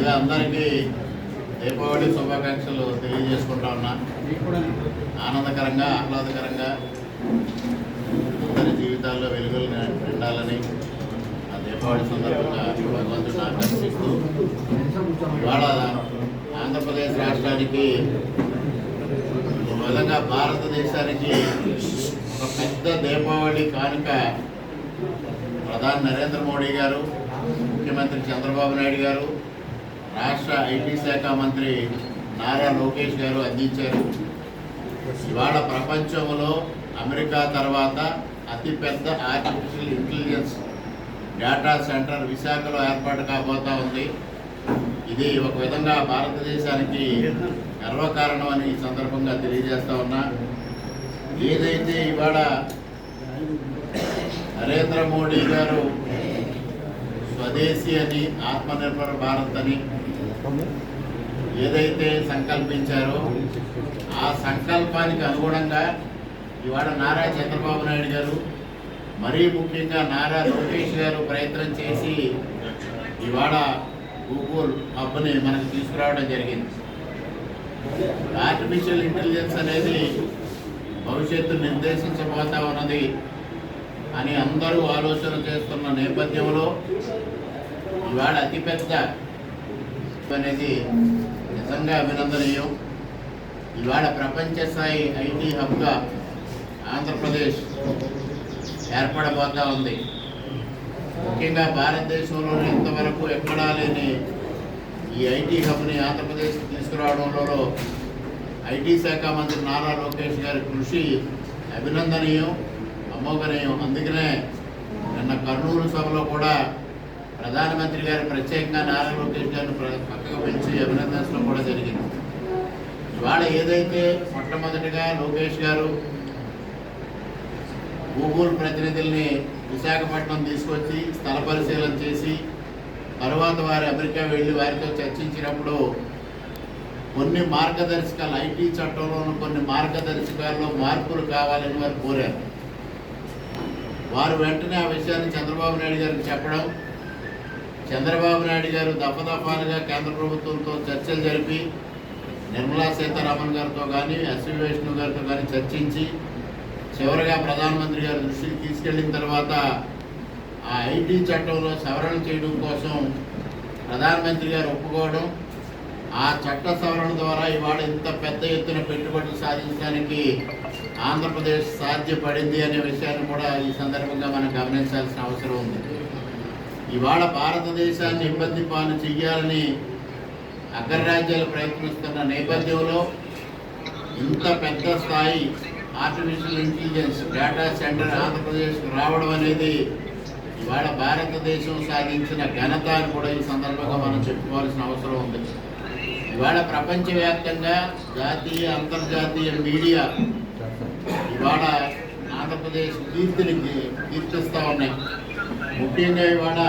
ముందుగా అందరికీ దీపావళి శుభాకాంక్షలు తెలియజేసుకుంటా ఉన్నా. ఆనందకరంగా ఆహ్లాదకరంగా అందరి జీవితాల్లో వెలుగులు నిండాలని ఆ దీపావళి సందర్భంగా భగవంతుడిని ఆకర్షిస్తూ ఇవాళ ఆంధ్రప్రదేశ్ రాష్ట్రానికి ఒక విధంగా భారతదేశానికి ఒక పెద్ద దీపావళి కానుక ప్రధాని నరేంద్ర మోడీ గారు, ముఖ్యమంత్రి చంద్రబాబు నాయుడు గారు, రాష్ట్ర ఐటీ శాఖ మంత్రి నారా లోకేష్ గారు అందించారు. ఇవాళ ప్రపంచంలో అమెరికా తర్వాత అతిపెద్ద ఆర్టిఫిషియల్ ఇంటెలిజెన్స్ డేటా సెంటర్ విశాఖలో ఏర్పాటు కాబోతా ఉంది. ఇది ఒక విధంగా భారతదేశానికి గర్వకారణం అని ఈ సందర్భంగా తెలియజేస్తా ఉన్నా. ఏదైతే ఇవాళ నరేంద్ర మోడీ గారు స్వదేశీ అని, ఆత్మనిర్భర్ భారత్ అని ఏదైతే సంకల్పించారో ఆ సంకల్పానికి అనుగుణంగా ఇవాళ నారా చంద్రబాబు నాయుడు గారు, మరీ ముఖ్యంగా నారా లోకేష్ గారు ప్రయత్నం చేసి ఇవాళ గూగుల్ హబ్ని మనకు తీసుకురావడం జరిగింది. ఆర్టిఫిషియల్ ఇంటెలిజెన్స్ అనేది భవిష్యత్తు నిర్దేశించబోతా ఉన్నది అని అందరూ ఆలోచన చేస్తున్న నేపథ్యంలో ఇవాళ అతిపెద్ద అనేది నిజంగా అభినందనీయం. ఇవాళ ప్రపంచ స్థాయి ఐటీ హబ్గా ఆంధ్రప్రదేశ్ ఏర్పడబోతా ఉంది. ముఖ్యంగా భారతదేశంలోనే ఇంతవరకు ఎక్కడా లేని ఈ ఐటీ హబ్ని ఆంధ్రప్రదేశ్ తీసుకురావడంలో ఐటీ శాఖ మంత్రి నారా లోకేష్ గారి కృషి అభినందనీయం, అమోఘనీయం. అందుకనే నిన్న కర్నూలు సభలో కూడా ప్రధానమంత్రి గారు ప్రత్యేకంగా నారా లోకేష్ గారిని పక్కకు పిలిచి అభినందించడం కూడా జరిగింది. ఇవాళ ఏదైతే మొట్టమొదటిగా లోకేష్ గారు గూగుల్ ప్రతినిధుల్ని విశాఖపట్నం తీసుకొచ్చి స్థల పరిశీలన చేసి తర్వాత వారు అమెరికా వెళ్ళి వారితో చర్చించినప్పుడు కొన్ని మార్గదర్శకాలు, ఐటీ చట్టంలోని కొన్ని మార్గదర్శకాల్లో మార్పులు కావాలని వారు కోరారు. వారు వెంటనే ఆ విషయాన్ని చంద్రబాబు నాయుడు గారికి చెప్పడం, చంద్రబాబు నాయుడు గారు దఫాలుగా కేంద్ర ప్రభుత్వంతో చర్చలు జరిపి నిర్మలా సీతారామన్ గారితో కానీ, అశ్విని వైష్ణవ్ గారితో కానీ చర్చించి చివరిగా ప్రధానమంత్రి గారి దృష్టికి తీసుకెళ్లిన తర్వాత ఆ ఐటీ చట్టంలో సవరణ చేయడం కోసం ప్రధానమంత్రి గారు ఒప్పుకోవడం, ఆ చట్ట సవరణ ద్వారా ఇవాళ ఇంత పెద్ద ఎత్తున పెట్టుబడులు సాధించడానికి ఆంధ్రప్రదేశ్ సాధ్యపడింది అనే విషయాన్ని కూడా ఈ సందర్భంగా మనం గమనించాల్సిన అవసరం ఉంది. ఇవాళ భారతదేశాన్ని ఇబ్బంది పాలు చెయ్యాలని అగ్రరాజ్యాలు ప్రయత్నిస్తున్న నేపథ్యంలో ఇంత పెద్ద స్థాయి ఆర్టిఫిషియల్ ఇంటెలిజెన్స్ డేటా సెంటర్ ఆంధ్రప్రదేశ్కి రావడం అనేది ఇవాళ భారతదేశం సాధించిన ఘనత అని కూడా ఈ సందర్భంగా మనం చెప్పుకోవాల్సిన అవసరం ఉంది. ఇవాళ ప్రపంచవ్యాప్తంగా జాతీయ అంతర్జాతీయ మీడియా ఇవాళ ఆంధ్రప్రదేశ్ కీర్తిని కీర్తిస్తూ ఉన్నాయి. ముఖ్యంగా ఇవాళ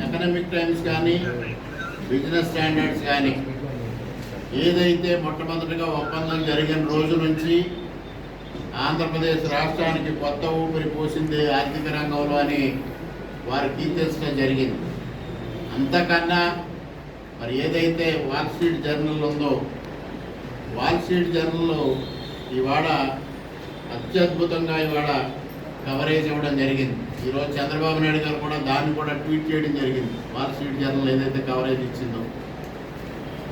ఎకనామిక్ టైమ్స్ కానీ, బిజినెస్ స్టాండర్డ్స్ కానీ ఏదైతే మొట్టమొదటిగా ఒప్పందం జరిగిన రోజు నుంచి ఆంధ్రప్రదేశ్ రాష్ట్రానికి కొత్త ఊపిరి పోసింది ఆర్థిక రంగంలో అని వారు కీర్తించడం జరిగింది. అంతకన్నా మరి ఏదైతే వాల్ స్ట్రీట్ జర్నల్ ఉందో, వాల్ స్ట్రీట్ జర్నల్లో ఇవాళ అత్యద్భుతంగా ఇవాళ కవరేజ్ ఇవ్వడం జరిగింది. ఈరోజు చంద్రబాబు నాయుడు గారు కూడా దాన్ని కూడా ట్వీట్ చేయడం జరిగింది. వాల్ స్ట్రీట్ జర్నల్ ఏదైతే కవరేజ్ ఇచ్చిందో,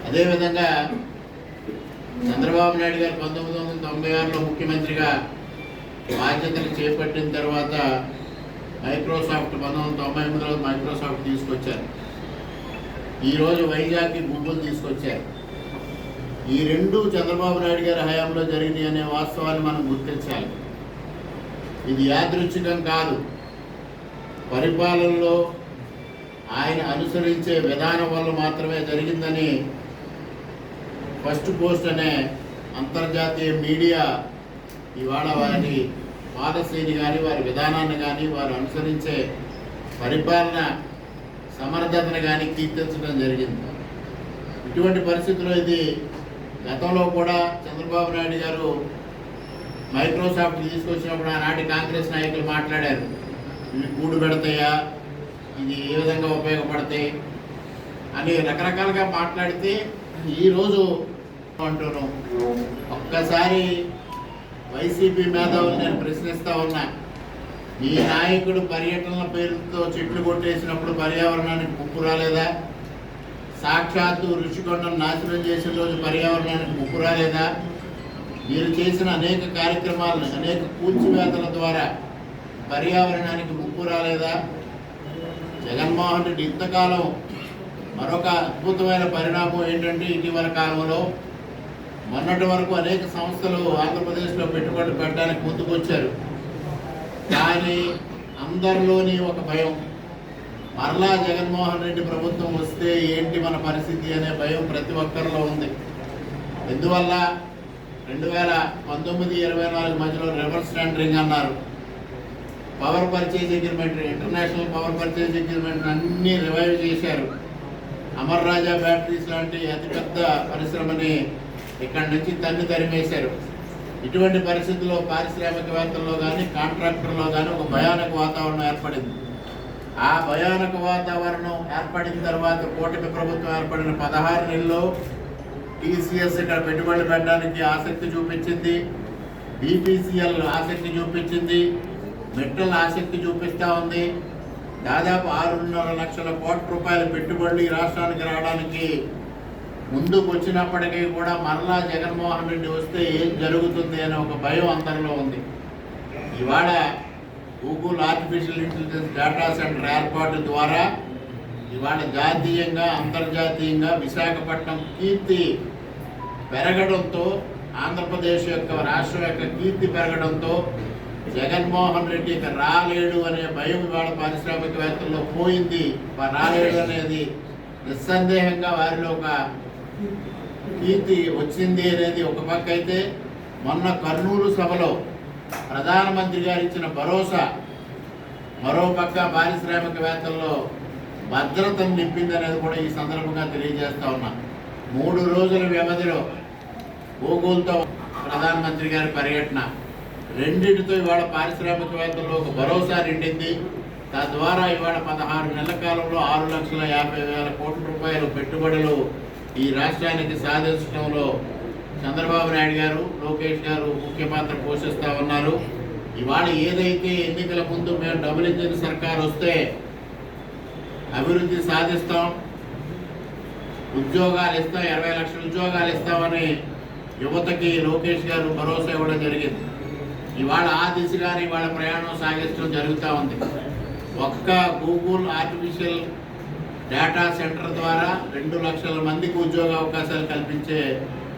అదేవిధంగా చంద్రబాబు నాయుడు గారు 1996లో ముఖ్యమంత్రిగా బాధ్యతలు చేపట్టిన తర్వాత మైక్రోసాఫ్ట్ 1998లో మైక్రోసాఫ్ట్ తీసుకొచ్చారు. ఈరోజు వైజాగ్కి గూగుల్ తీసుకొచ్చారు. ఈ రెండు చంద్రబాబు నాయుడు గారి హయాంలో జరిగినాయి అనే వాస్తవాన్ని మనం గుర్తించాలి. ఇది యాదృచ్ఛికం కాదు. పరిపాలనలో ఆయన అనుసరించే విధానం వల్ల మాత్రమే జరిగిందని ఫస్ట్ పోస్ట్ అనే అంతర్జాతీయ మీడియా ఇవాళ వారి పాలసీని కానీ, వారి విధానాన్ని కానీ, వారు అనుసరించే పరిపాలన సమర్థతను కానీ కీర్తించడం జరిగింది. ఇటువంటి పరిస్థితుల్లో ఇది గతంలో కూడా చంద్రబాబు నాయుడు గారు మైక్రోసాఫ్ట్ తీసుకొచ్చినప్పుడు ఆనాటి కాంగ్రెస్ నాయకులు మాట్లాడారు, ఇవి కూడు పెడతాయా, ఇది ఏ విధంగా ఉపయోగపడతాయి అని రకరకాలుగా మాట్లాడితే ఈరోజు అంటున్నాం. ఒక్కసారి వైసీపీ మేధావులు నేను ప్రశ్నిస్తా ఉన్నా, మీ నాయకుడు పర్యటనల పేరుతో చెట్లు కొట్టేసినప్పుడు పర్యావరణానికి ముప్పు రాలేదా? సాక్షాత్తు రుషికొండను నాశనం చేసిన రోజు పర్యావరణానికి ముప్పు రాలేదా? మీరు చేసిన అనేక కార్యక్రమాలను, అనేక కూల్చివేతల ద్వారా పర్యావరణానికి ముప్పు రాలేదా? జగన్మోహన్ రెడ్డి ఇంతకాలం మరొక అద్భుతమైన పరిణామం ఏంటంటే, ఇటీవల కాలంలో మొన్నటి వరకు అనేక సంస్థలు ఆంధ్రప్రదేశ్లో పెట్టుబడులు పెట్టడానికి ముందుకొచ్చారు. కానీ అందరిలోని ఒక భయం, మరలా జగన్మోహన్ రెడ్డి ప్రభుత్వం వస్తే ఏంటి మన పరిస్థితి అనే భయం ప్రతి ఒక్కరిలో ఉంది. ఎందువల్ల 2019-24 మధ్యలో రివర్స్ టెండరింగ్ అన్నారు. Power purchase agreement, international power purchase agreement అన్నీ రివైవ్ చేశారు. అమర్ రాజా బ్యాటరీస్ లాంటి అతిపెద్ద పరిశ్రమని ఇక్కడి నుంచి తరిమేశారు. ఇటువంటి పరిస్థితుల్లో పారిశ్రామికవేత్తల్లో కానీ కాంట్రాక్టర్లో కానీ ఒక భయానక వాతావరణం ఏర్పడింది. ఆ భయానక వాతావరణం ఏర్పడిన తర్వాత కూటమి ప్రభుత్వం ఏర్పడిన 16 నెలల్లో టీసీఎస్ ఇక్కడ పెట్టుబడులు పెట్టడానికి ఆసక్తి చూపించింది, బీపీసీఎల్ ఆసక్తి చూపించింది, మెట్రల్ ఆసక్తి చూపిస్తూ ఉంది. దాదాపు 6.5 లక్షల కోట్ల రూపాయల పెట్టుబడులు ఈ రాష్ట్రానికి రావడానికి ముందుకు వచ్చినప్పటికీ కూడా మరలా జగన్మోహన్ రెడ్డి వస్తే ఏం జరుగుతుంది అనే ఒక భయం అందరిలో ఉంది. ఇవాళ Google artificial intelligence data centre ఏర్పాటు ద్వారా ఇవాళ జాతీయంగా అంతర్జాతీయంగా విశాఖపట్నం కీర్తి పెరగడంతో, ఆంధ్రప్రదేశ్ యొక్క రాష్ట్రం యొక్క కీర్తి పెరగడంతో జగన్మోహన్ రెడ్డి ఇక రాలేడు అనే భయం ఇవాళ పారిశ్రామికవేత్తల్లో పోయింది. రాలేడు అనేది నిస్సందేహంగా వారిలో ఒక కీర్తి వచ్చింది అనేది ఒక పక్క అయితే, మొన్న కర్నూలు సభలో ప్రధానమంత్రి గారు ఇచ్చిన భరోసా మరోపక్క పారిశ్రామికవేత్తల్లో భద్రతను నింపింది అనేది కూడా ఈ సందర్భంగా తెలియజేస్తా ఉన్నా. 3 రోజుల వ్యవధిలో గూగుల్తో ప్రధానమంత్రి గారి పర్యటన, రెండింటితో ఇవాళ పారిశ్రామికవేత్తల్లో ఒక భరోసా నిండింది. తద్వారా ఇవాళ 16 నెలల కాలంలో 6,50,000 కోట్ల రూపాయలు పెట్టుబడులు ఈ రాష్ట్రానికి సాధించడంలో చంద్రబాబు నాయుడు గారు, లోకేష్ గారు ముఖ్య పాత్ర పోషిస్తూ ఉన్నారు. ఇవాళ ఏదైతే ఎన్నికల ముందు మేము డబుల్ ఇంజిన్ సర్కార్ వస్తే అభివృద్ధి సాధిస్తాం, ఉద్యోగాలు ఇస్తాం, 20 లక్షల ఉద్యోగాలు ఇస్తామని యువతకి లోకేష్ గారు భరోసా ఇవ్వడం జరిగింది. ఇవాళ ఆ దిశగానే ఇవాళ ప్రయాణం సాగించడం జరుగుతూ ఉంది. ఒక్క గూగుల్ ఆర్టిఫిషియల్ డేటా సెంటర్ ద్వారా 2 లక్షల మందికి ఉద్యోగ అవకాశాలు కల్పించే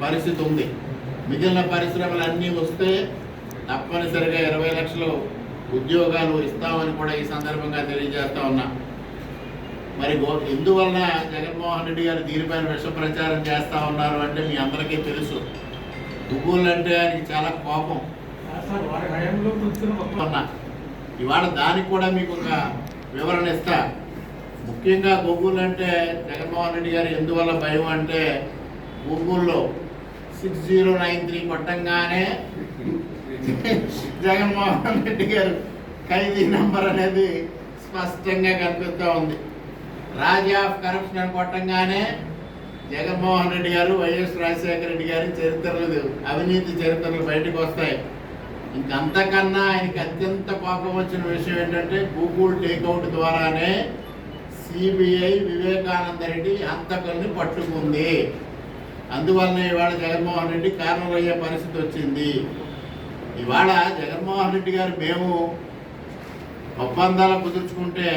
పరిస్థితి ఉంది. మిగిలిన పరిశ్రమలు అన్నీ వస్తే తప్పనిసరిగా 20 లక్షలు ఉద్యోగాలు ఇస్తామని కూడా ఈ సందర్భంగా తెలియజేస్తా ఉన్నా. మరి ఎందువలన జగన్మోహన్ రెడ్డి గారు దీనిపైన విష ప్రచారం చేస్తూ ఉన్నారు అంటే మీ అందరికీ తెలుసు. గూగుల్ అంటే ఆయనకి చాలా కోపం. ఇవాళ దానికి కూడా మీకు ఒక వివరణ ఇస్తా. ముఖ్యంగా గూగుల్ అంటే జగన్మోహన్ రెడ్డి గారు ఎందువల్ల భయం అంటే, గూగుల్లో 6093 కొట్టంగానే జగన్మోహన్ రెడ్డి గారు ఖైదీ నంబర్ అనేది స్పష్టంగా కనిపిస్తూ ఉంది. రాజ్ ఆఫ్ కరప్షన్ అని కొట్టంగానే జగన్మోహన్ రెడ్డి గారు, వైఎస్ రాజశేఖర రెడ్డి గారి చరిత్రలు, అవినీతి చరిత్రలు బయటకు వస్తాయి. ఇంకంతకన్నా ఆయనకి అత్యంత కోపం వచ్చిన విషయం ఏంటంటే, గూగుల్ టేక్అవుట్ ద్వారానే సిబిఐ వివేకానంద రెడ్డి హంతకుల్ని పట్టుకుంది. అందువల్లనే ఇవాళ జగన్మోహన్ రెడ్డి కారణం అయ్యే పరిస్థితి వచ్చింది. ఇవాళ జగన్మోహన్ రెడ్డి గారు మేము ఒప్పందాలు కుదుర్చుకుంటే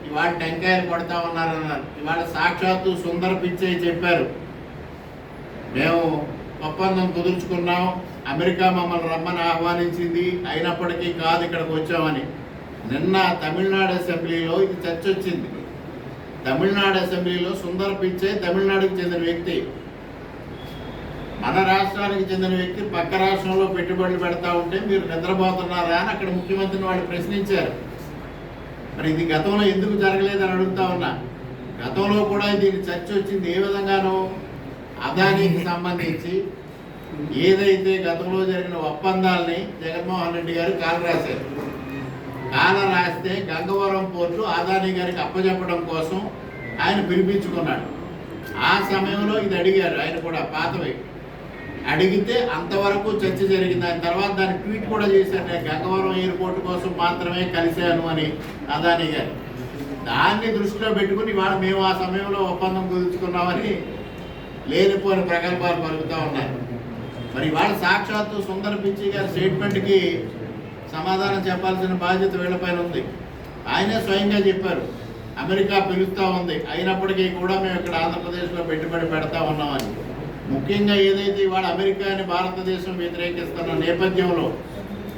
ఇవాళ టెంకాయలు కొడతా ఉన్నారన్నారు. ఇవాళ సాక్షాత్తు సుందర పిచ్చయ్య చెప్పారు, మేము ఒప్పందం కుదుర్చుకున్నాం, అమెరికా మమ్మల్ని రమ్మని ఆహ్వానించింది, అయినప్పటికీ కాదు ఇక్కడికి వచ్చామని. నిన్న తమిళనాడు అసెంబ్లీలో ఇది చర్చ వచ్చింది. తమిళనాడు అసెంబ్లీలో సుందర పిచ్చయ్య తమిళనాడుకి చెందిన వ్యక్తి, మన రాష్ట్రానికి చెందిన వ్యక్తి పక్క రాష్ట్రంలో పెట్టుబడులు పెడతా ఉంటే మీరు నిద్రపోతున్నారా అని అక్కడ ముఖ్యమంత్రిని వాళ్ళు ప్రశ్నించారు. మరి ఇది గతంలో ఎందుకు జరగలేదని అడుగుతా ఉన్నా. గతంలో కూడా దీని చర్చ వచ్చింది. ఏ విధంగానూ అదానికి సంబంధించి ఏదైతే గతంలో జరిగిన ఒప్పందాలని జగన్మోహన్ రెడ్డి గారు కాలరాశారు. కాలరాస్తే గంగవరం పోర్టు అదానీ గారికి అప్పచెప్పడం కోసం ఆయన పిలిపించుకున్నాడు. ఆ సమయంలో ఇది అడిగారు ఆయన కూడా పాతవి అడిగితే అంతవరకు చర్చ జరిగింది. దాని తర్వాత దాన్ని ట్వీట్ కూడా చేశారు, నేను గంగవరం ఎయిర్పోర్ట్ కోసం మాత్రమే కలిశాను అని అదాని గారు. దాన్ని దృష్టిలో పెట్టుకుని ఇవాళ మేము ఆ సమయంలో ఒప్పందం కుదుర్చుకున్నామని లేనిపోని ప్రగల్భాలు పలుకుతూ ఉన్నారు. మరి ఇవాళ సాక్షాత్తు సుందర పిచ్చి గారి స్టేట్మెంట్కి సమాధానం చెప్పాల్సిన బాధ్యత వీళ్ళపైన ఉంది. ఆయనే స్వయంగా చెప్పారు, అమెరికా పిలుస్తూ ఉంది, అయినప్పటికీ కూడా మేము ఇక్కడ ఆంధ్రప్రదేశ్లో పెట్టుబడి పెడతా ఉన్నామని. ముఖ్యంగా ఏదైతే ఇవాళ అమెరికాని భారతదేశం వ్యతిరేకిస్తున్న నేపథ్యంలో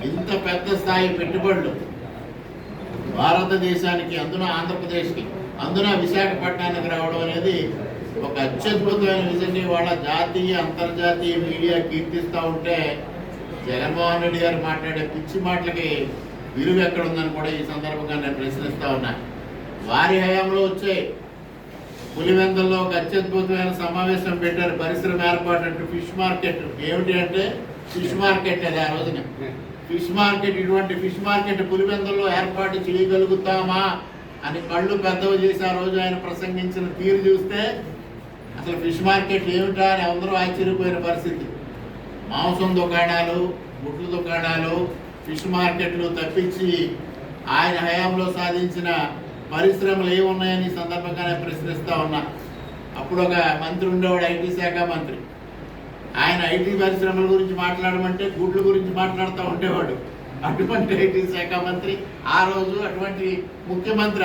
ఇంత పెద్ద స్థాయి పెట్టుబడులు భారతదేశానికి, అందున ఆంధ్రప్రదేశ్కి, అందున విశాఖపట్నానికి రావడం అనేది ఒక అత్యద్భుతమైన విజన్ని వాళ్ళ జాతీయ అంతర్జాతీయ మీడియా కీర్తిస్తూ ఉంటే జగన్మోహన్ రెడ్డి గారు మాట్లాడే పిచ్చి మాటలకి విలువ ఎక్కడుందని కూడా ఈ సందర్భంగా నేను ప్రశ్నిస్తూ ఉన్నా. వారి హయాంలో వచ్చే పులివెందుల్లో ఒక అత్యద్భుతమైన సమావేశం పెట్టారు, పరిశ్రమ ఏర్పాటు అంటూ ఫిష్ మార్కెట్. ఏమిటి అంటే ఫిష్ మార్కెట్ అది ఆ రోజున ఫిష్ మార్కెట్. ఇటువంటి ఫిష్ మార్కెట్ పులివెందుల్లో ఏర్పాటు చేయగలుగుతామా అని కళ్ళు పెద్దవి చేసి ఆ రోజు ఆయన ప్రసంగించిన తీరు చూస్తే అసలు ఫిష్ మార్కెట్ ఏమిటా అని అందరూ ఆశ్చర్యపోయిన పరిస్థితి. మాంసం దుకాణాలు, గుడ్ల దుకాణాలు, ఫిష్ మార్కెట్లు తప్పించి ఆయన హయాంలో సాధించిన పరిశ్రమలు ఏమున్నాయని సందర్భంగానే ప్రశ్నిస్తూ ఉన్నా. అప్పుడు ఒక మంత్రి ఉండేవాడు, ఐటీ శాఖ మంత్రి. ఆయన ఐటీ పరిశ్రమల గురించి మాట్లాడమంటే గుడ్ల గురించి మాట్లాడుతూ ఉండేవాడు. అటువంటి ఐటీ శాఖ మంత్రి ఆ రోజు, అటువంటి ముఖ్యమంత్రి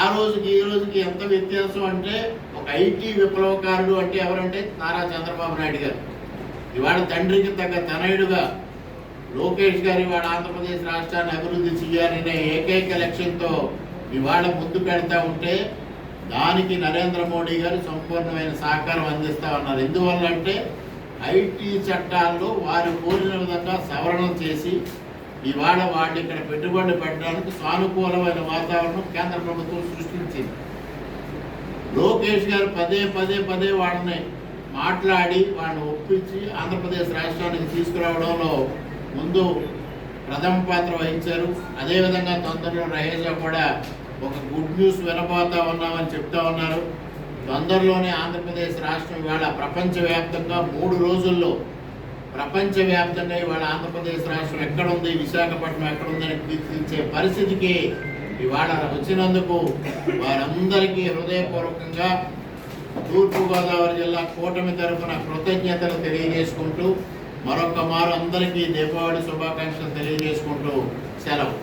ఆ రోజుకి ఈ రోజుకి ఎంత వ్యత్యాసం అంటే, ఒక ఐటీ విప్లవకారుడు అంటే ఎవరంటే నారా చంద్రబాబు నాయుడు గారు. ఇవాళ తండ్రికి తగ్గ తనయుడుగా లోకేష్ గారు ఇవాళ ఆంధ్రప్రదేశ్ రాష్ట్రాన్ని అభివృద్ధి చేయాలనే ఏకైక లక్ష్యంతో ఇవాళ ముందు పెడతా ఉంటే దానికి నరేంద్ర మోడీ గారు సంపూర్ణమైన సహకారం అందిస్తూ ఉన్నారు. ఎందువల్ల అంటే ఐటీ చట్టాల్లో వారు కోరిన విధంగా సవరణ చేసి ఇవాళ వాళ్ళు ఇక్కడ పెట్టుబడి పెట్టడానికి సానుకూలమైన వాతావరణం కేంద్ర ప్రభుత్వం సృష్టించింది. లోకేష్ గారు పదే వాళ్ళని మాట్లాడి వాళ్ళని ఒప్పించి ఆంధ్రప్రదేశ్ రాష్ట్రానికి తీసుకురావడంలో ముందు ప్రథమ పాత్ర వహించారు. అదేవిధంగా తొందరలో రహేజా కూడా ఒక గుడ్ న్యూస్ వినబోతా ఉన్నామని చెప్తా ఉన్నారు. తొందరలోనే ఆంధ్రప్రదేశ్ రాష్ట్రం ఇవాళ ప్రపంచవ్యాప్తంగా 3 రోజుల్లో ప్రపంచవ్యాప్తంగా ఇవాళ ఆంధ్రప్రదేశ్ రాష్ట్రం ఎక్కడుంది, విశాఖపట్నం ఎక్కడుందని కీర్తించే పరిస్థితికి ఇవాళ వచ్చినందుకు వారందరికీ హృదయపూర్వకంగా తూర్పుగోదావరి జిల్లా కూటమి తరఫున కృతజ్ఞతలు తెలియజేసుకుంటూ మరొక మారు అందరికీ దీపావళి శుభాకాంక్షలు తెలియజేసుకుంటూ సెలవు.